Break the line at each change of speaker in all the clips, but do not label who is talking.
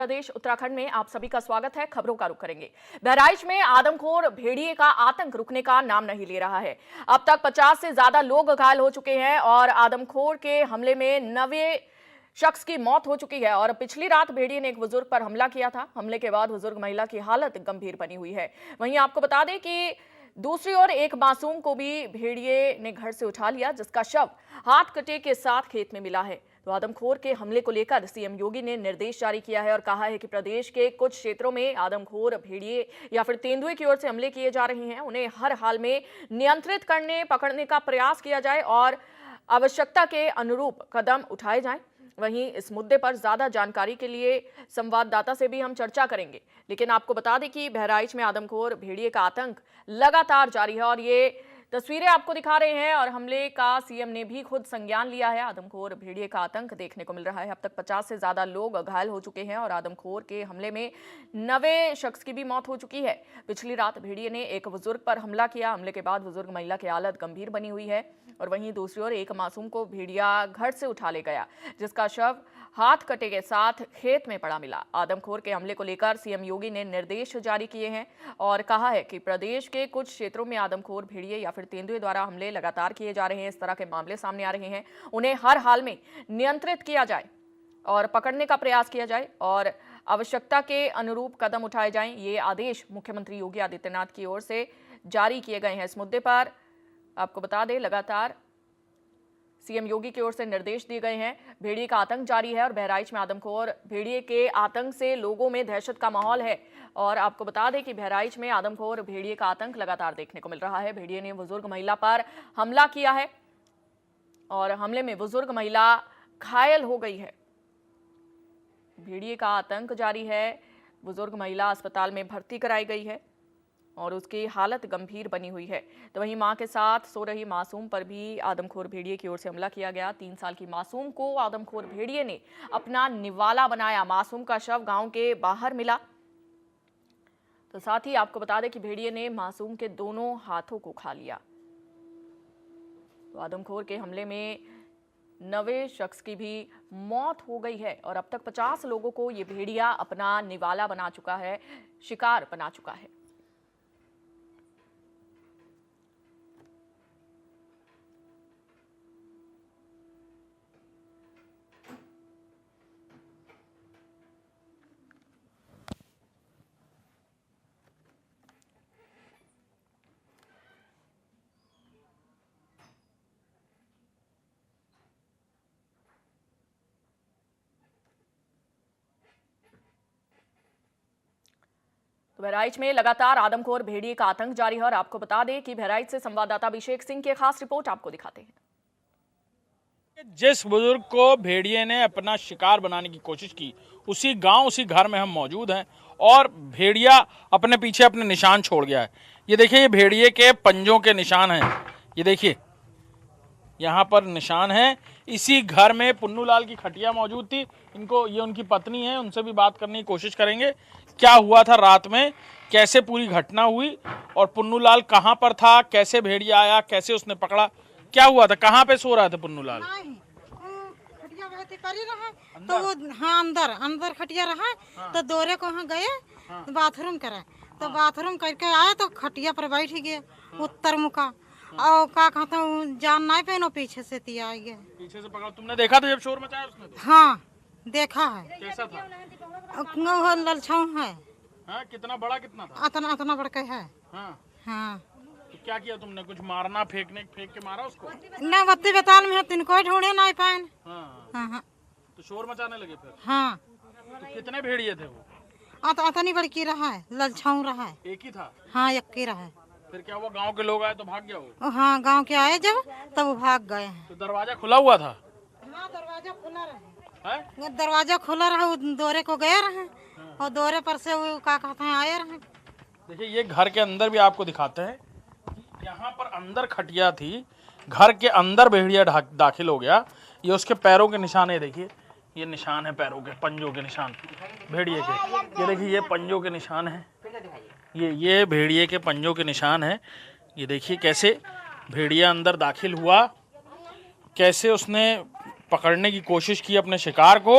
प्रदेश उत्तराखंड में आप सभी का स्वागत है। खबरों का रुख करेंगे। बहराइच में आदमखोर भेड़िए का आतंक रुकने का नाम नहीं ले रहा है। अब तक 50 से ज्यादा लोग घायल हो चुके हैं और आदमखोर के हमले में 9 शख्स की मौत हो चुकी है। और पिछली रात भेड़िए ने एक बुजुर्ग पर हमला किया था। हमले के बाद बुजुर्ग महिला की हालत गंभीर बनी हुई है। वहीं आपको बता दें कि दूसरी ओर एक मासूम को भी भेड़िए ने घर से उठा लिया, जिसका शव हाथ कटे के साथ खेत में मिला है। तो आदमखोर के हमले को लेकर सीएम योगी ने निर्देश जारी किया है और कहा है कि प्रदेश के कुछ क्षेत्रों में आदमखोर भेड़िए या फिर तेंदुए की ओर से हमले किए जा रहे हैं। उन्हें हर हाल में नियंत्रित करने पकड़ने का प्रयास किया जाए और आवश्यकता के अनुरूप कदम उठाए जाएं। वहीं इस मुद्दे पर ज्यादा जानकारी के लिए संवाददाता से भी हम चर्चा करेंगे। लेकिन आपको बता दें कि बहराइच में आदमखोर भेड़िए का आतंक लगातार जारी है और ये तस्वीरें आपको दिखा रहे हैं। और हमले का सीएम ने भी खुद संज्ञान लिया है। आदमखोर भेड़िए का आतंक देखने को मिल रहा है। अब तक 50 से ज्यादा लोग घायल हो चुके हैं और आदमखोर के हमले में 9 शख्स की भी मौत हो चुकी है। पिछली रात भेड़िए ने एक बुजुर्ग पर हमला किया। हमले के बाद बुजुर्ग महिला की हालत गंभीर बनी हुई है। और वहीं दूसरी ओर एक मासूम को भेड़िया घर से उठा ले गया, जिसका शव हाथ कटे के साथ खेत में पड़ा मिला। आदमखोर के हमले को लेकर सीएम योगी ने निर्देश जारी किए हैं और कहा है कि प्रदेश के कुछ क्षेत्रों में आदमखोर भेड़िए या फिर तेंदुए द्वारा हमले लगातार किए जा रहे हैं। इस तरह के मामले सामने आ रहे हैं। उन्हें हर हाल में नियंत्रित किया जाए और पकड़ने का प्रयास किया जाए और आवश्यकता के अनुरूप कदम उठाए जाएं। ये आदेश मुख्यमंत्री योगी आदित्यनाथ की ओर से जारी किए गए हैं। इस मुद्दे पर आपको बता दें, लगातार सीएम योगी की ओर से निर्देश दिए गए हैं। भेड़िए का आतंक जारी है और बहराइच में आदमखोर भेड़िए के आतंक से लोगों में दहशत का माहौल है। और आपको बता दें कि बहराइच में आदमखोर भेड़िए का आतंक लगातार देखने को मिल रहा है। भेड़िए ने बुजुर्ग महिला पर हमला किया है और हमले में बुजुर्ग महिला घायल हो गई है। भेड़िए का आतंक जारी है। बुजुर्ग महिला अस्पताल में भर्ती कराई गई है और उसकी हालत गंभीर बनी हुई है। तो वहीं मां के साथ सो रही मासूम पर भी आदमखोर भेड़िए की ओर से हमला किया गया। 3 साल की मासूम को आदमखोर भेड़िए ने अपना निवाला बनाया। मासूम का शव गांव के बाहर मिला। तो साथ ही आपको बता दें कि भेड़िए ने मासूम के दोनों हाथों को खा लिया। तो आदमखोर के हमले में 9 शख्स की भी मौत हो गई है और अब तक 50 लोगों को ये भेड़िया अपना निवाला बना चुका है, शिकार बना चुका है। बहराइच में लगातार आदमखोर भेड़िए का आतंक जारी है और आपको बता दें कि बहराइच से संवाददाता अभिषेक सिंह की खास रिपोर्ट आपको दिखाते हैं।
जिस बुजुर्ग को भेड़िए ने अपना शिकार बनाने की कोशिश की, उसी गांव उसी घर में हम मौजूद हैं और भेड़िया अपने पीछे अपने निशान छोड़ गया है। ये देखिए, ये भेड़िए के पंजों के निशान हैं। ये देखिए, यहाँ पर निशान है। इसी घर में पुन्नू लाल की खटिया मौजूद थी। इनको, ये उनकी पत्नी है, उनसे भी बात करने की कोशिश करेंगे। क्या हुआ था रात में, कैसे पूरी घटना हुई और पुन्नू लाल कहाँ पर था, कैसे भेड़िया आया, कैसे उसने पकड़ा, क्या हुआ था, कहाँ पे सो रहा था पुन्नू लाल?
खटिया वैसे करी रहा तो वो, हाँ, अंदर खटिया रहा। हाँ। तो दोरे को वहाँ गए। हाँ। तो बाथरूम करा। तो बाथरूम करके आए तो खटिया पर बैठ ही गया। उत्तर मुखा। और क्या कहता हूँ, जान नहीं पहनो, पीछे से तिया आई गया।
पीछे से पकड़ा? तुमने देखा था जब शोर मचाया उसने?
हाँ, देखा है।
कैसा था?
ललछाऊ है।
हाँ, कितना बड़ा, कितना था?
अतना बड़ा है।
हाँ।
हाँ।
तो क्या किया तुमने? कुछ मारना, फेंक के मारा उसको?
न बत्ती बेताल में तिनको ढूंढे नहीं पाए।
हाँ।
हाँ हाँ।
तो शोर मचाने लगे फिर?
हाँ।
तो कितने भेड़िए थे वो?
अतनी बड़की रहा है, ललछाऊ रहा है।
एक ही था?
हाँ, एक ही रहा है।
फिर क्या हुआ, गांव के लोग आए तो भाग गया वो?
हाँ, गांव के आए जब, तब वो भाग गए हैं।
तो दरवाजा खुला हुआ था?
हाँ, दरवाजा खुला रहा।
है?
दरवाजा खुला रहा, वो दोरे को गए रहे और दोरे पर से वो क्या कहते हैं आए रहे।
देखिए, ये घर के अंदर भी आपको दिखाते हैं। यहाँ पर अंदर खटिया थी, घर के अंदर भेड़िया दाखिल हो गया। ये उसके पैरों के निशान है, देखिए ये निशान है पैरों के, पंजों के निशान भेड़िए के। ये देखिए, ये पंजों के निशान है। ये भेड़िए के पंजों के निशान है। ये देखिए कैसे भेड़िया अंदर दाखिल हुआ, कैसे उसने पकड़ने की कोशिश की अपने शिकार को।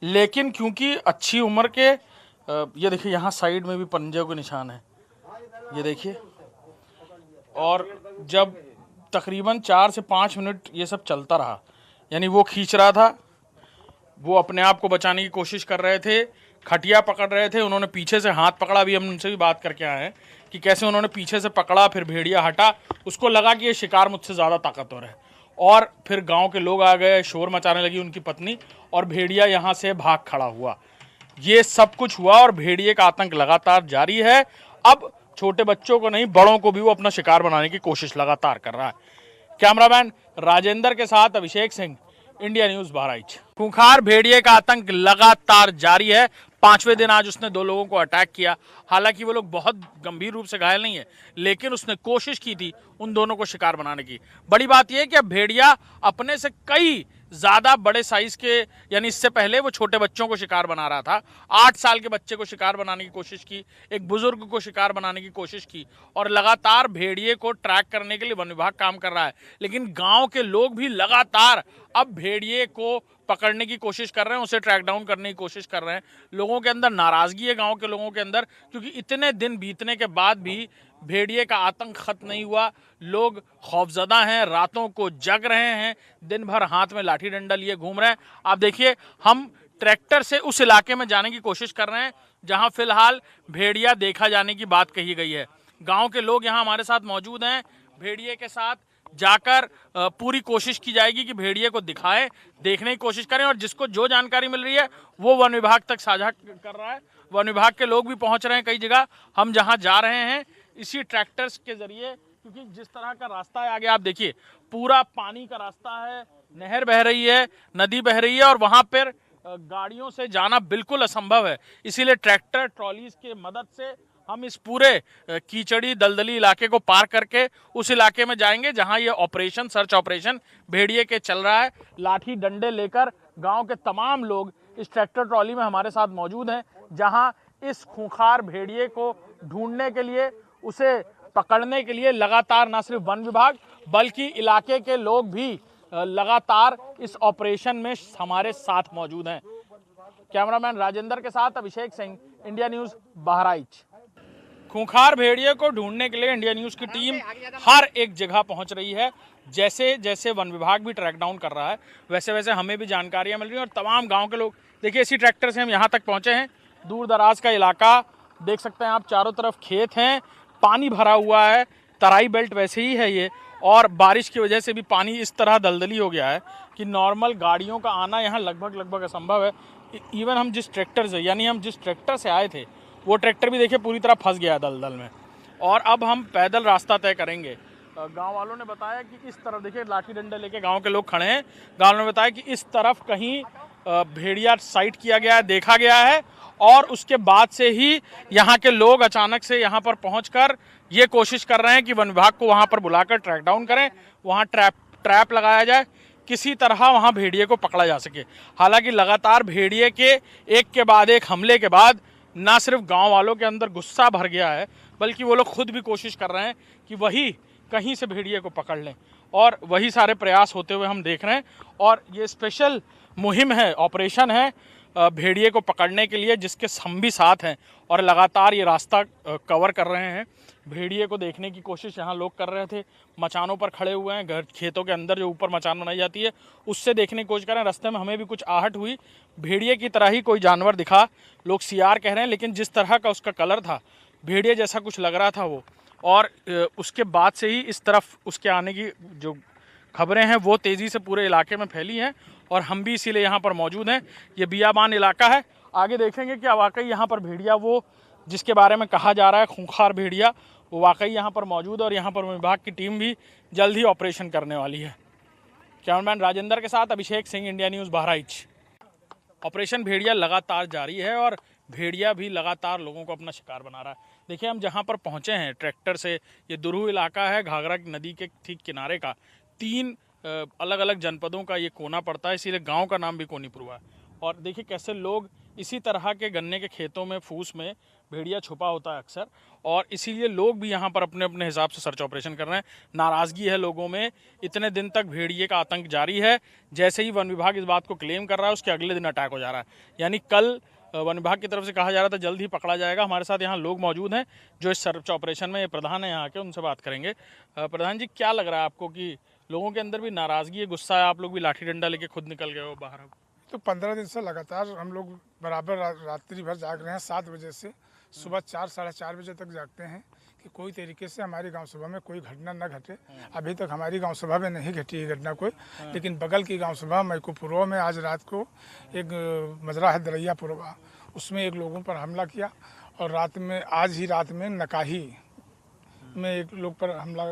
लेकिन क्योंकि अच्छी उम्र के ये देखिए यहाँ साइड में भी पंजे के निशान है, ये देखिए। और जब तकरीबन 4 से 5 मिनट ये सब चलता रहा, यानी वो खींच रहा था, वो अपने आप को बचाने की कोशिश कर रहे थे, खटिया पकड़ रहे थे, उन्होंने पीछे से हाथ पकड़ा। अभी हम उनसे भी बात करके आए हैं कि कैसे उन्होंने पीछे से पकड़ा, फिर भेड़िया हटा, उसको लगा कि ये शिकार मुझसे ज़्यादा ताकतवर है, और फिर गांव के लोग आ गए, शोर मचाने लगी उनकी पत्नी, और भेड़िया यहाँ से भाग खड़ा हुआ। ये सब कुछ हुआ और भेड़िए का आतंक लगातार जारी है। अब छोटे बच्चों को नहीं, बड़ों को भी वो अपना शिकार बनाने की कोशिश लगातार कर रहा है। कैमरामैन राजेंद्र के साथ अभिषेक सिंह, इंडिया न्यूज बहराइच। खूंखार भेड़िए का आतंक लगातार जारी है। 5वें दिन आज उसने 2 लोगों को अटैक किया। हालांकि वो लोग बहुत गंभीर रूप से घायल नहीं है, लेकिन उसने कोशिश की थी उन दोनों को शिकार बनाने की। बड़ी बात यह है कि अब भेड़िया अपने से कई ज्यादा बड़े साइज के, यानी इससे पहले वो छोटे बच्चों को शिकार बना रहा था। 8 साल के बच्चे को शिकार बनाने की कोशिश की, एक बुजुर्ग को शिकार बनाने की कोशिश की, और लगातार भेड़िए को ट्रैक करने के लिए वन विभाग काम कर रहा है। लेकिन गांव के लोग भी लगातार अब भेड़िए को पकड़ने की कोशिश कर रहे हैं, उसे ट्रैक डाउन करने की कोशिश कर रहे हैं। लोगों के अंदर नाराजगी है, गांव के लोगों के अंदर, क्योंकि इतने दिन बीतने के बाद भी भेड़िए का आतंक खत्म नहीं हुआ। लोग खौफजदा हैं, रातों को जग रहे हैं, दिन भर हाथ में लाठी डंडा लिए घूम रहे हैं। आप देखिए, हम ट्रैक्टर से उस इलाके में जाने की कोशिश कर रहे हैं जहां फिलहाल भेड़िया देखा जाने की बात कही गई है। गांव के लोग यहां हमारे साथ मौजूद हैं। भेड़िए के साथ जाकर पूरी कोशिश की जाएगी कि भेड़िए को दिखाएं, देखने की कोशिश करें, और जिसको जो जानकारी मिल रही है वो वन विभाग तक साझा कर रहा है। वन विभाग के लोग भी पहुंच रहे हैं कई जगह। हम जहां जा रहे हैं इसी ट्रैक्टर्स के जरिए, क्योंकि जिस तरह का रास्ता है आगे आप देखिए, पूरा पानी का रास्ता है, नहर बह रही है, नदी बह रही है, और वहां पर गाड़ियों से जाना बिल्कुल असंभव है। इसीलिए ट्रैक्टर ट्रॉलीज की मदद से हम इस पूरे कीचड़ी दलदली इलाके को पार करके उस इलाके में जाएंगे जहां ये ऑपरेशन, सर्च ऑपरेशन भेड़िए के चल रहा है। लाठी डंडे लेकर गांव के तमाम लोग इस ट्रैक्टर ट्रॉली में हमारे साथ मौजूद हैं, जहां इस खूंखार भेड़िए को ढूंढने के लिए, उसे पकड़ने के लिए लगातार न सिर्फ वन विभाग बल्कि इलाके के लोग भी लगातार इस ऑपरेशन में हमारे साथ मौजूद हैं। कैमरामैन राजेंद्र के साथ अभिषेक सिंह, इंडिया न्यूज बहराइच। खूंखार भेड़िए को ढूंढने के लिए इंडिया न्यूज की टीम हर एक जगह पहुंच रही है। जैसे जैसे वन विभाग भी ट्रैक डाउन कर रहा है, वैसे वैसे हमें भी जानकारियां मिल रही हैं, और तमाम गांव के लोग, देखिए इसी ट्रैक्टर से हम यहां तक पहुंचे हैं। दूर दराज का इलाका देख सकते हैं आप, चारों तरफ खेत हैं, पानी भरा हुआ है, तराई बेल्ट वैसे ही है ये, और बारिश की वजह से भी पानी इस तरह दलदली हो गया है कि नॉर्मल गाड़ियों का आना यहाँ लगभग असंभव है। इवन हम जिस ट्रैक्टर से, यानी हम जिस ट्रैक्टर से आए थे, वो ट्रैक्टर भी देखिए पूरी तरह फंस गया है दलदल में, और अब हम पैदल रास्ता तय करेंगे। गांव वालों ने बताया कि इस तरफ देखिए लाठी डंडे लेके गांव के लोग खड़े हैं। गांव वालों ने बताया कि इस तरफ कहीं भेड़िया साइट किया गया है, देखा गया है, और उसके बाद से ही यहाँ के लोग अचानक से यहाँ पर पहुँचकर ये कोशिश कर रहे हैं कि वन विभाग को वहाँ पर बुलाकर ट्रैक डाउन करें, वहाँ ट्रैप लगाया जाए, किसी तरह वहाँ भेड़िए को पकड़ा जा सके। हालांकि लगातार भेड़िए के एक के बाद एक हमले के बाद ना सिर्फ गांव वालों के अंदर गुस्सा भर गया है, बल्कि वो लोग खुद भी कोशिश कर रहे हैं कि वही कहीं से भेड़िए को पकड़ लें, और वही सारे प्रयास होते हुए हम देख रहे हैं। और ये स्पेशल मुहिम है, ऑपरेशन है भेड़िए को पकड़ने के लिए, जिसके हम भी साथ हैं और लगातार ये रास्ता कवर कर रहे हैं। भेड़िए को देखने की कोशिश यहाँ लोग कर रहे थे, मचानों पर खड़े हुए हैं, घर खेतों के अंदर जो ऊपर मचान बनाई जाती है उससे देखने की कोशिश कर रहे हैं। रास्ते में हमें भी कुछ आहट हुई, भेड़िए की तरह ही कोई जानवर दिखा, लोग सियार कह रहे हैं, लेकिन जिस तरह का उसका कलर था, भेड़िए जैसा कुछ लग रहा था वो। और उसके बाद से ही इस तरफ उसके आने की जो खबरें हैं वो तेज़ी से पूरे इलाके में फैली हैं, और हम भी इसीलिए यहाँ पर मौजूद हैं। ये बियाबान इलाका है, आगे देखेंगे कि वाकई यहाँ पर भेड़िया, वो जिसके बारे में कहा जा रहा है खूंखार भेड़िया, वो वाकई यहाँ पर मौजूद है, और यहाँ पर विभाग की टीम भी जल्द ही ऑपरेशन करने वाली है। कैमरामैन राजेंद्र के साथ Abhishek Singh, India News Bahraich. Operation Bhediya लगातार जारी है, और भेड़िया भी लगातार लोगों को अपना शिकार बना रहा है। देखिए हम जहाँ पर पहुँचे हैं ट्रैक्टर से, ये दुरू इलाका है, घाघरा नदी के ठीक किनारे का, 3 अलग अलग जनपदों का ये कोना पड़ता है, इसीलिए गांव का नाम भी कोनीपुर है। और देखिए कैसे लोग इसी तरह के गन्ने के खेतों में, फूस में भेड़िया छुपा होता है अक्सर, और इसीलिए लोग भी यहाँ पर अपने अपने हिसाब से सर्च ऑपरेशन कर रहे हैं। नाराज़गी है लोगों में, इतने दिन तक भेड़िए का आतंक जारी है। जैसे ही वन विभाग इस बात को क्लेम कर रहा है, उसके अगले दिन अटैक हो जा रहा है। यानी कल वन विभाग की तरफ से कहा जा रहा था जल्द ही पकड़ा जाएगा। हमारे साथ यहाँ लोग मौजूद हैं जो इस सर्च ऑपरेशन में प्रधान है यहाँ के, उनसे बात करेंगे। प्रधान जी, क्या लग रहा है आपको कि लोगों के अंदर भी नाराज़गी है, गुस्सा है, आप लोग भी लाठी डंडा लेके खुद निकल गए हो बाहर?
तो 15 दिन से लगातार हम लोग बराबर रात्रि भर जाग रहे हैं। 7 बजे से सुबह 4 साढ़े 4 बजे तक जागते हैं कि कोई तरीके से हमारी गांव सभा में कोई घटना न घटे। अभी तक हमारी गांव सभा में नहीं घटी है घटना कोई, लेकिन बगल की गांव सभा मैकोपुरवा में आज रात को एक मजरा है दरैयापुरवा, उसमें एक लोगों पर हमला किया। और आज ही रात में नकाही में एक लोग पर हमला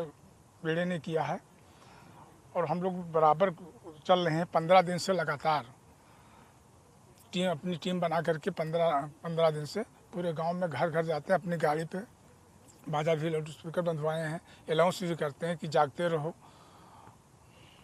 भेड़िए ने किया है। और हम लोग बराबर चल रहे हैं 15 दिन से लगातार अपनी टीम बना करके 15 दिन से पूरे गांव में घर घर जाते हैं। अपनी गाड़ी पे बाजा भी, लाउड स्पीकर बंधवाए हैं, अनाउंस भी करते हैं कि जागते रहो।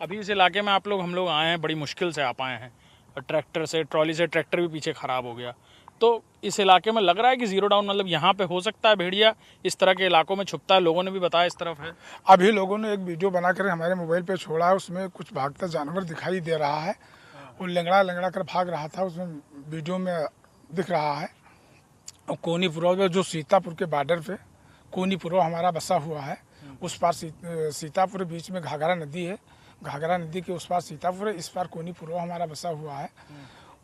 अभी इस इलाके में हम लोग आए हैं, बड़ी मुश्किल से आ पाए हैं, ट्रैक्टर से, ट्रॉली से ट्रैक्टर भी पीछे ख़राब हो गया। तो इस इलाके में लग रहा है कि जीरो डाउन, मतलब यहाँ पे हो सकता है भेड़िया इस तरह के इलाकों में छुपता है। लोगों ने भी बताया इस तरफ है।
अभी लोगों ने एक वीडियो बना कर हमारे मोबाइल पे छोड़ा है, उसमें कुछ भागता जानवर दिखाई दे रहा है। वो लंगड़ा कर भाग रहा था, उसमें वीडियो में दिख रहा है। और कोनीपुरवा जो सीतापुर के बॉर्डर पे कोनीपुरवा हमारा बसा हुआ है, उस पार सीतापुर बीच में घाघरा नदी है, घाघरा नदी के उस पार सीतापुर है, इस पार कोनीपुरवा हमारा बसा हुआ है।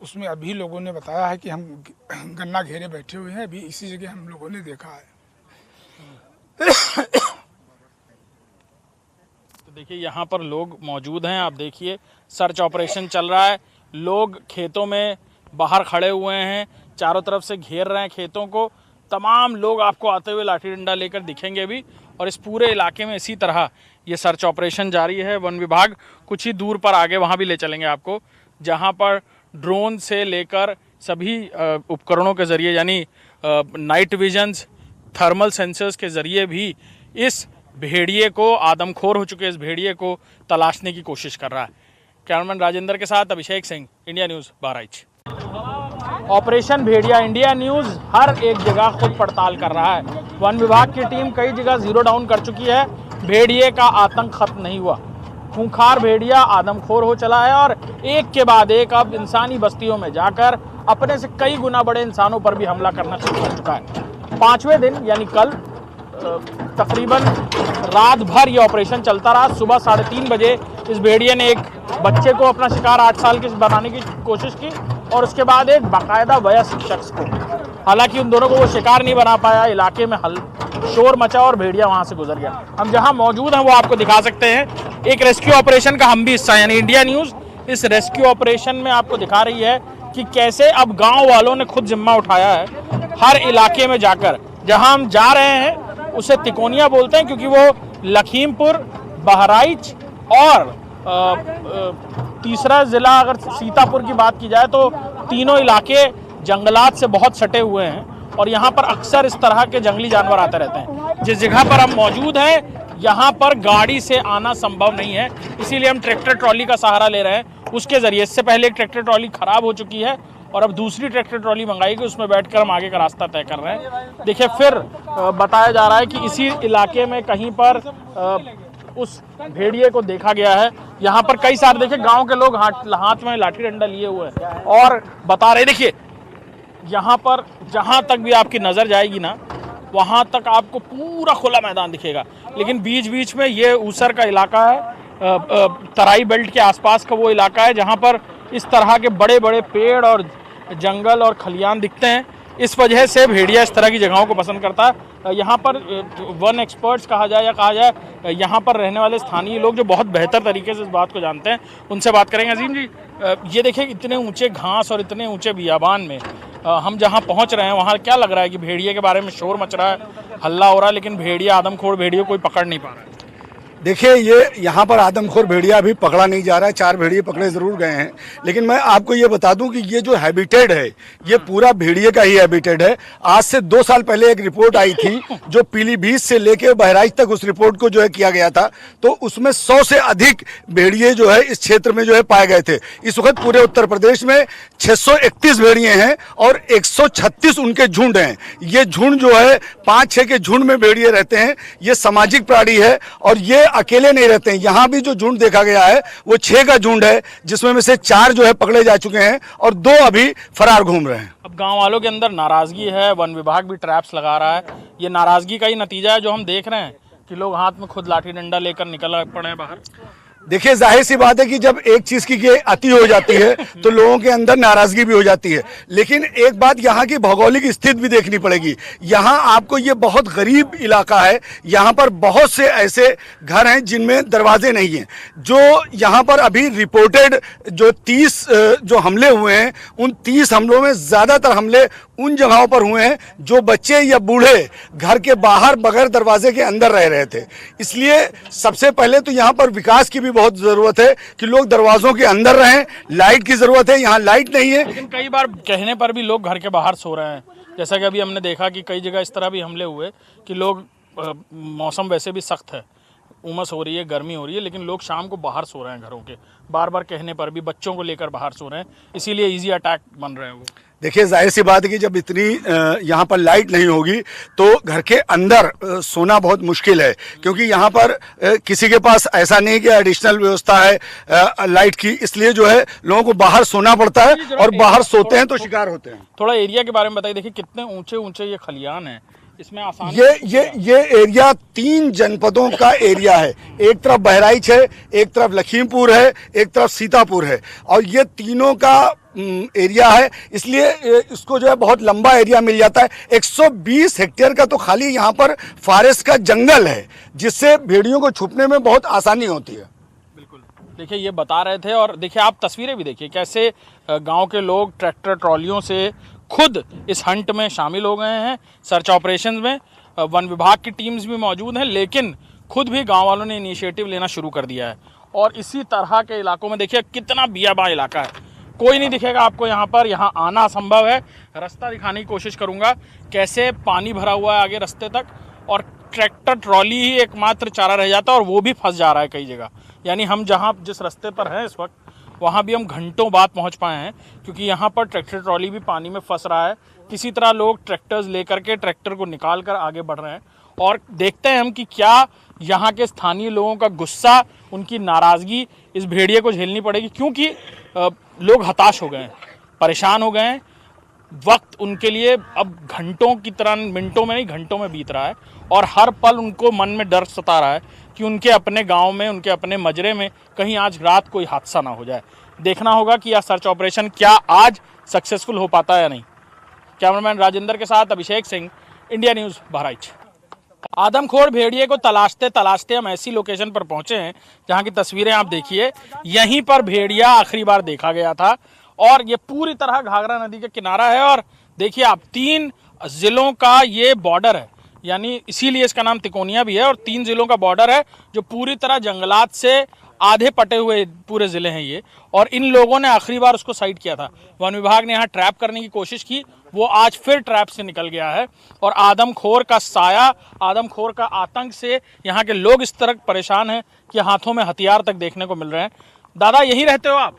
उसमें अभी लोगों ने बताया है कि हम गन्ना घेरे बैठे हुए हैं, अभी इसी जगह हम लोगों ने देखा है।
तो देखिए यहाँ पर लोग मौजूद हैं, आप देखिए सर्च ऑपरेशन चल रहा है। लोग खेतों में बाहर खड़े हुए हैं, चारों तरफ से घेर रहे हैं खेतों को। तमाम लोग आपको आते हुए लाठी डंडा लेकर दिखेंगे भी। और इस पूरे इलाके में इसी तरह ये सर्च ऑपरेशन जारी है। वन विभाग कुछ ही दूर पर आगे वहाँ भी ले चलेंगे आपको, जहाँ पर ड्रोन से लेकर सभी उपकरणों के ज़रिए, यानी नाइट विजन्स, थर्मल सेंसर्स के ज़रिए भी इस भेड़िए को, आदमखोर हो चुके इस भेड़िए को तलाशने की कोशिश कर रहा है। कैमरामैन राजेंद्र के साथ Abhishek Singh, India News, Bahraich. Operation Bhediya India News हर एक जगह खुद पड़ताल कर रहा है। वन विभाग की टीम कई जगह जीरो डाउन कर चुकी है। भेड़िए का आतंक खत्म नहीं हुआ। खूंखार भेड़िया आदमखोर हो चला है और एक के बाद एक अब इंसानी बस्तियों में जाकर अपने से कई गुना बड़े इंसानों पर भी हमला करना शुरू कर चुका है। 5वें दिन यानी कल तकरीबन रात भर ये ऑपरेशन चलता रहा। सुबह 3:30 बजे इस भेड़िए ने एक बच्चे को अपना शिकार 8 साल के बनाने की कोशिश की और उसके बाद एक बाकायदा वयस्क शख्स को। हालांकि उन दोनों को वो शिकार नहीं बना पाया। इलाके में शोर मचा और भेड़िया वहां से गुजर गया। हम जहां मौजूद हैं वो आपको दिखा सकते हैं। एक रेस्क्यू ऑपरेशन का हम भी हिस्सा, यानी इंडिया न्यूज़ इस रेस्क्यू ऑपरेशन में आपको दिखा रही है कि कैसे अब गाँव वालों ने खुद जिम्मा उठाया है। हर इलाके में जाकर, जहाँ हम जा रहे हैं उसे तिकोनिया बोलते हैं क्योंकि वो लखीमपुर, बहराइच और तीसरा ज़िला अगर सीतापुर की बात की जाए तो तीनों इलाके जंगलात से बहुत सटे हुए हैं और यहाँ पर अक्सर इस तरह के जंगली जानवर आते रहते हैं। जिस जगह पर हम मौजूद हैं यहाँ पर गाड़ी से आना संभव नहीं है, इसीलिए हम ट्रैक्टर ट्रॉली का सहारा ले रहे हैं। उसके ज़रिए, इससे पहले एक ट्रैक्टर ट्रॉली ख़राब हो चुकी है और अब दूसरी ट्रैक्टर ट्रॉली मंगाई गई, उसमें बैठकर हम आगे का रास्ता तय कर रहे हैं। देखिए, फिर बताया जा रहा है कि इसी इलाके में कहीं पर उस भेड़िए को देखा गया है। यहाँ पर कई सारे, देखिए, गांव के लोग हाथ में लाठी डंडा लिए हुए हैं और बता रहे, देखिए यहाँ पर जहाँ तक भी आपकी नज़र जाएगी ना, वहाँ तक आपको पूरा खुला मैदान दिखेगा। लेकिन बीच बीच में ये ऊसर का इलाका है, तराई बेल्ट के आसपास का वो इलाका है जहाँ पर इस तरह के बड़े बड़े पेड़ और जंगल और खलियान दिखते हैं। इस वजह से भेड़िया इस तरह की जगहों को पसंद करता है। यहाँ पर वन एक्सपर्ट्स कहा जाए या कहा जाए, यहाँ पर रहने वाले स्थानीय लोग जो बहुत बेहतर तरीके से इस बात को जानते हैं, उनसे बात करेंगे। अजीम जी, ये देखिए इतने ऊंचे घास और इतने ऊंचे बियाबान में हम जहाँ पहुँच रहे हैं, वहाँ क्या लग रहा है कि भेड़िए के बारे में शोर मच रहा है, हल्ला हो रहा है, लेकिन भेड़िया, आदमखोर भेड़िए कोई पकड़ नहीं पा रहा है?
देखिए, ये यहाँ पर आदमखोर भेड़िया अभी पकड़ा नहीं जा रहा है। 4 भेड़िए पकड़े जरूर गए हैं, लेकिन मैं आपको ये बता दूं कि ये जो हैबिटेट है, ये पूरा भेड़िए का ही हैबिटेट है। आज से 2 साल पहले एक रिपोर्ट आई थी जो पीलीभीत से लेके बहराइच तक उस रिपोर्ट को जो है किया गया था, तो उसमें 100 से अधिक भेड़िए जो है इस क्षेत्र में जो है पाए गए थे। इस वक्त पूरे उत्तर प्रदेश में 631 भेड़िए हैं और 136 उनके झुंड हैं। ये झुंड जो है 5-6 के झुंड में भेड़िए रहते हैं। ये सामाजिक प्राणी है और ये अकेले नहीं रहते हैं। यहाँ भी जो झुंड देखा गया है वो 6 का झुंड है, जिसमें में से 4 जो है पकड़े जा चुके हैं और 2 अभी फरार घूम रहे हैं।
अब गांव वालों के अंदर नाराजगी है, वन विभाग भी ट्रैप्स लगा रहा है। ये नाराजगी का ही नतीजा है जो हम देख रहे हैं कि लोग हाथ में खुद लाठी डंडा लेकर निकल पड़े हैं बाहर।
देखिए, जाहिर सी बात है कि जब एक चीज की अति हो जाती है तो लोगों के अंदर नाराजगी भी हो जाती है। लेकिन एक बात यहाँ की भौगोलिक स्थिति भी देखनी पड़ेगी। यहाँ आपको ये बहुत गरीब इलाका है, यहाँ पर बहुत से ऐसे घर हैं जिनमें दरवाजे नहीं हैं। जो यहाँ पर अभी रिपोर्टेड जो 30 जो हमले हुए हैं, उन 30 हमलों में ज्यादातर हमले उन जगहों पर हुए हैं जो बच्चे या बूढ़े घर के बाहर बगैर दरवाजे के अंदर रह रहे थे। इसलिए सबसे पहले तो यहाँ पर विकास की भी बहुत जरूरत है कि लोग दरवाजों के अंदर रहें। लाइट की जरूरत है, यहाँ लाइट नहीं है।
लेकिन कई बार कहने पर भी लोग घर के बाहर सो रहे हैं। जैसा कि अभी हमने देखा कि कई जगह इस तरह भी हमले हुए कि लोग, मौसम वैसे भी सख्त है, उमस हो रही है, गर्मी हो रही है, लेकिन लोग शाम को बाहर सो रहे हैं घरों के। बार बार कहने पर भी बच्चों को लेकर बाहर सो रहे हैं, इसीलिए इजी अटैक बन रहे हैं वो।
देखिए, जाहिर सी बात है कि जब इतनी यहाँ पर लाइट नहीं होगी तो घर के अंदर सोना बहुत मुश्किल है, क्योंकि यहाँ पर किसी के पास ऐसा नहीं कि एडिशनल व्यवस्था है लाइट की। इसलिए जो है लोगों को बाहर सोना पड़ता है और बाहर सोते हैं तो शिकार होते हैं।
थोड़ा एरिया के बारे में बताइए। देखिए कितने ऊंचे ऊंचे ये खलियान है, इसमें आसान
ये एरिया 3 जनपदों का एरिया है। एक तरफ बहराइच है, एक तरफ लखीमपुर है, एक तरफ सीतापुर है, और ये तीनों का एरिया है। इसलिए इसको जो है बहुत लंबा एरिया मिल जाता है। 120 हेक्टेयर का तो खाली यहाँ पर फॉरेस्ट का जंगल है, जिससे भेड़ियों को छुपने में बहुत आसानी होती है।
बिल्कुल, देखिए ये बता रहे थे। और देखिए आप तस्वीरें भी देखिए कैसे गांव के लोग ट्रैक्टर ट्रॉलियों से खुद इस हंट में शामिल हो गए हैं। सर्च ऑपरेशन में वन विभाग की टीम्स भी मौजूद हैं, लेकिन खुद भी गांव वालों ने इनिशिएटिव लेना शुरू कर दिया है। और इसी तरह के इलाकों में देखिए कितना बियाबा इलाका है, कोई नहीं दिखेगा आपको यहाँ पर। यहाँ आना असंभव है। रास्ता दिखाने की कोशिश करूँगा कैसे पानी भरा हुआ है आगे रास्ते तक, और ट्रैक्टर ट्रॉली ही एकमात्र चारा रह जाता है, और वो भी फंस जा रहा है कई जगह। यानी हम जहाँ जिस रास्ते पर हैं इस वक्त, वहाँ भी हम घंटों बाद पहुँच पाए हैं, क्योंकि यहाँ पर ट्रैक्टर ट्रॉली भी पानी में फंस रहा है। किसी तरह लोग ट्रैक्टर्स लेकर के ट्रैक्टर को निकाल कर आगे बढ़ रहे हैं। और देखते हैं हम कि क्या यहाँ के स्थानीय लोगों का गुस्सा, उनकी नाराज़गी इस भेड़िए को झेलनी पड़ेगी, क्योंकि लोग हताश हो गए हैं, परेशान हो गए हैं। वक्त उनके लिए अब घंटों की तरह मिनटों में नहीं, घंटों में बीत रहा है, और हर पल उनको मन में डर सता रहा है कि उनके अपने गांव में, उनके अपने मजरे में कहीं आज रात कोई हादसा ना हो जाए। देखना होगा कि यह सर्च ऑपरेशन क्या आज सक्सेसफुल हो पाता है या नहीं। कैमरामैन राजेंद्र के साथ अभिषेक सिंह, इंडिया न्यूज़, बहराइच। आदमखोर भेड़िए को तलाशते तलाशते हम ऐसी लोकेशन पर पहुंचे हैं जहां की तस्वीरें आप देखिए। यहीं पर भेड़िया आखिरी बार देखा गया था, और ये पूरी तरह घाघरा नदी के किनारा है। और देखिए आप 3 जिलों का ये बॉर्डर है, यानी इसीलिए इसका नाम तिकोनिया भी है। और 3 जिलों का बॉर्डर है जो पूरी तरह जंगलात से आधे पटे हुए पूरे ज़िले हैं ये। और इन लोगों ने आखिरी बार उसको साइड किया था। वन विभाग ने यहाँ ट्रैप करने की कोशिश की, वो आज फिर ट्रैप से निकल गया है। और आदमखोर का साया, आदमखोर का आतंक से यहाँ के लोग इस तरह परेशान हैं कि हाथों में हथियार तक देखने को मिल रहे हैं। दादा यहीं रहते हो आप?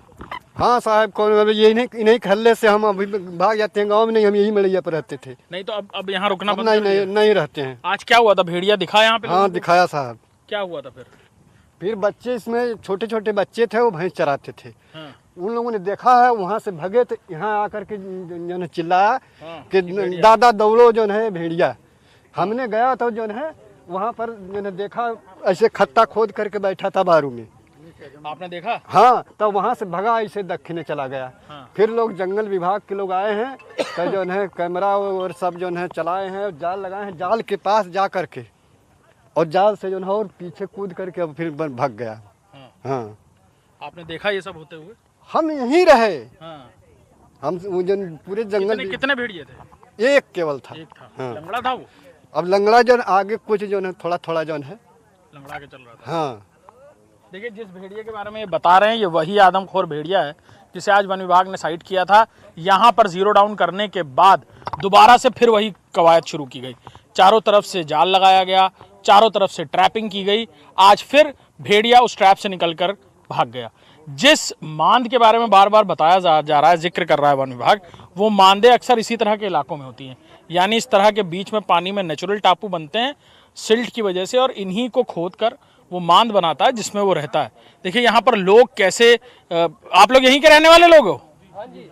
हाँ साहब, कौन ये नहीं खल्ले से हम अभी भाग जाते हैं गांव में। नहीं, हम यही मलैया पर रहते थे।
नहीं तो अब यहाँ रुकना बंद?
नहीं रहते हैं।
आज क्या हुआ था? भेड़िया दिखा यहाँ पे?
हाँ दिखाया साहब।
क्या हुआ था
फिर बच्चे, इसमें छोटे छोटे बच्चे थे, वो भैंस चराते थे।
हाँ।
उन लोगों ने देखा है, वहाँ से भगे तो यहाँ आकर के जो है चिल्लाया कि दादा दौड़ो जो है भेड़िया। हमने गया तो जो है वहाँ पर जो है देखा, ऐसे खत्ता खोद करके बैठा था बारू में।
आपने देखा?
हाँ, तब तो वहाँ से भगा, ऐसे दक्षिणे चला गया।
हाँ।
फिर लोग जंगल विभाग के लोग आए हैं, तो जो है कैमरा और सब जो है चलाए हैं, जाल लगाए हैं। जाल के पास जा करके और जाल से जो है और पीछे कूद करके अब फिर भाग गया। हाँ।
आपने देखा ये सब होते हुए?
हम यहीं रहे।
हाँ।
हम जो पूरे जंगल
कितने भेड़िए थे?
एक केवल था।
एक था।
हाँ।
लंगड़ा था वो?
अब लंगड़ा जो आगे कुछ जो है थोड़ा थोड़ा जो है
लंगड़ा के चल रहा था।
हाँ।
देखिए, जिस भेड़िए के बारे में ये बता रहे हैं, ये वही आदमखोर भेड़िया है जिसे आज वन विभाग ने साइट किया था। यहाँ पर जीरो डाउन करने के बाद दोबारा से फिर वही कवायद शुरू की गई। चारों तरफ से जाल लगाया गया, चारों तरफ से ट्रैपिंग की गई। आज फिर भेड़िया उस ट्रैप से निकलकर भाग गया। जिस मांद के बारे में बार बार बताया जा रहा है, जिक्र कर रहा है वन विभाग, वो मांदे अक्सर इसी तरह के इलाकों में होती हैं। यानी इस तरह के बीच में पानी में नेचुरल टापू बनते हैं सिल्ट की वजह से, और इन्हीं को खोद कर वो मांद बनाता है जिसमें वो रहता है। देखिए यहाँ पर लोग कैसे, आप लोग यहीं के रहने वाले लोग हो?
हाँ जी।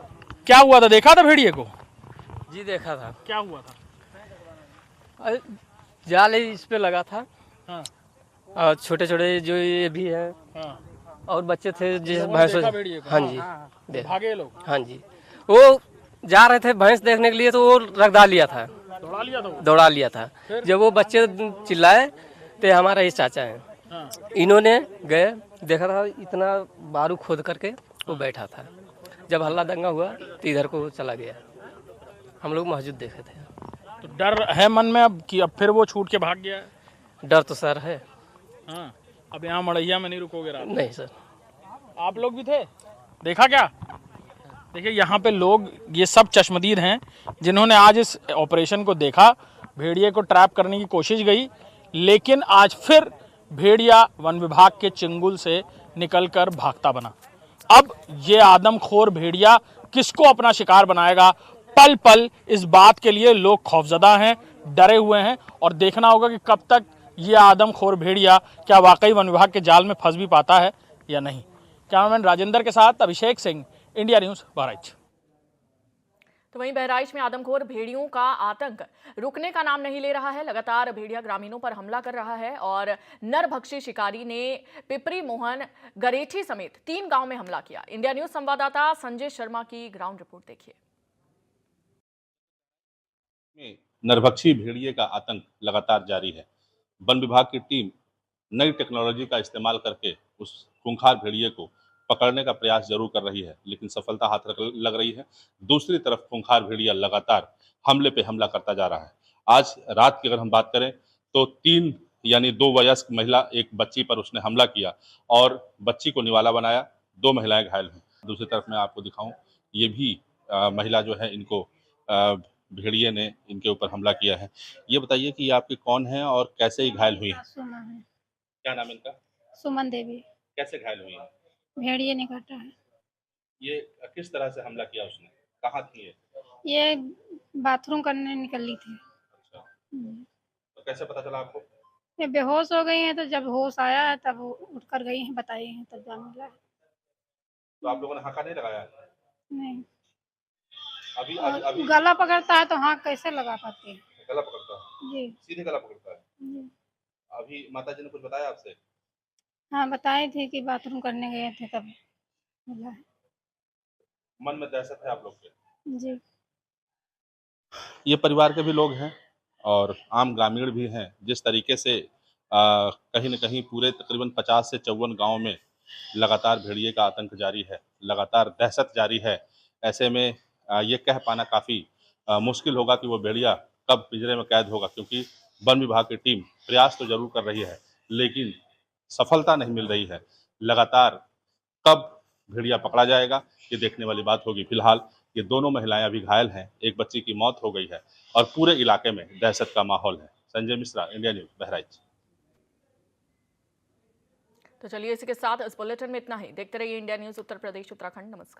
क्या हुआ था, देखा था भेड़िए को?
जी देखा था।
क्या हुआ था?
जाल इस पे लगा था।
हाँ।
और छोटे छोटे जो ये भी है।
हाँ।
और बच्चे थे जिस
लोगों ने
भैंस।
देखा भेड़िए को?
हाँ जी।
भागे लोग?
हाँ जी, वो जा रहे थे भैंस देखने के लिए तो वो रगदा लिया था,
दौड़ा लिया था वो?
दौड़ा लिया था। जब वो बच्चे चिल्लाए तो हमारा ये चाचा है,
हाँ।
इन्होंने गए, देखा था इतना बारू खोद करके वो बैठा था। जब हल्ला दंगा हुआ तो इधर को चला गया, हम लोग मौजूद देखे थे।
तो डर है मन में अब कि अब फिर वो छूट के भाग गया है?
डर तो सर है।
हाँ। अब यहाँ मड़ैया में नहीं रुकोगे रात?
नहीं सर।
आप लोग भी थे, देखा क्या? देखिए यहाँ पे लोग, ये सब चश्मदीद हैं जिन्होंने आज इस ऑपरेशन को देखा। भेड़िए को ट्रैप करने की कोशिश गई, लेकिन आज फिर भेड़िया वन विभाग के चंगुल से निकलकर भागता बना। अब ये आदमखोर भेड़िया किसको अपना शिकार बनाएगा, पल पल इस बात के लिए लोग खौफजदा हैं, डरे हुए हैं, और देखना होगा कि कब तक ये आदमखोर भेड़िया क्या वाकई वन विभाग के जाल में फंस भी पाता है या नहीं। कैमरामैन राजेंद्र के साथ अभिषेक सिंह, इंडिया न्यूज़, बहराइच।
तो वहीं बहराइच में आदमखोर भेड़ियों का आतंक रुकने का नाम नहीं ले रहा है। लगातार भेड़िया ग्रामीणों पर हमला कर रहा है और नरभक्षी शिकारी ने पिपरी मोहन, गरेठी समेत 3 गांव में हमला किया। इंडिया न्यूज़ संवाददाता संजय शर्मा की ग्राउंड रिपोर्ट देखिए।
नरभक्षी भेड़िए का आतंक लगातार जारी है। वन विभाग की टीम नई टेक्नोलॉजी का इस्तेमाल करके उस खूंखार भेड़िए को पकड़ने का प्रयास जरूर कर रही है, लेकिन सफलता हाथ लग रही है। दूसरी तरफ खूंखार भेड़िया लगातार हमले पे हमला करता जा रहा है। आज रात की अगर हम बात करें तो 3 यानी 2 वयस्क महिला, एक बच्ची पर उसने हमला किया और बच्ची को निवाला बनाया। 2 महिलाएं घायल हैं। दूसरी तरफ मैं आपको दिखाऊं, ये भी महिला जो है, इनको भेड़िए ने इनके ऊपर हमला किया है। ये बताइए कि ये आपके कौन हैं और कैसे ही घायल हुई हैं?
सुमन है।
क्या नाम है इनका?
सुमन देवी।
कैसे घायल हुई हैं?
भेड़िए ने काटा है।
ये किस तरह से हमला किया उसने? कहाँ थी ये?
ये बाथरूम करने निकली थी।
अच्छा, तो कैसे पता चला आपको?
ये बेहोश हो गई हैं, तो जब होश आया है तब वो उठ कर गई हैं, बताई हैं, तब जान मिला है।
तो आप लोगों ने हाका नहीं लगाया?
नहीं।
अभी
और
अभी
गला पकड़ता है तो हाँ कैसे लगा पाते हैं?
गला पकड़ता है?
जी
सीधे गला पकड़ता है?
जी।
अभी माता जी ने कुछ बताया आपसे?
हाँ बताए थे कि बाथरूम करने गए थे तब मिला है।
मन में दहशत है आप लोग के?
जी।
ये परिवार के भी लोग हैं और आम ग्रामीण भी हैं। जिस तरीके से कहीं न कहीं पूरे तकरीबन 50 से 54 गाँव में लगातार भेड़िए का आतंक जारी है, लगातार दहशत जारी है। ऐसे में ये कह पाना काफ़ी मुश्किल होगा कि वो भेड़िया कब पिंजरे में कैद होगा, क्योंकि वन विभाग की टीम प्रयास तो जरूर कर रही है, लेकिन सफलता नहीं मिल रही है। लगातार कब भेड़िया पकड़ा जाएगा, ये देखने वाली बात होगी। फिलहाल ये दोनों महिलाएं अभी घायल हैं, एक बच्ची की मौत हो गई है और पूरे इलाके में दहशत का माहौल है। Sanjay Mishra, India News, Bahraich.
तो चलिए इसी के साथ इस बुलेटिन में इतना ही। देखते रहिए इंडिया न्यूज़ उत्तर प्रदेश उत्तराखंड। नमस्कार।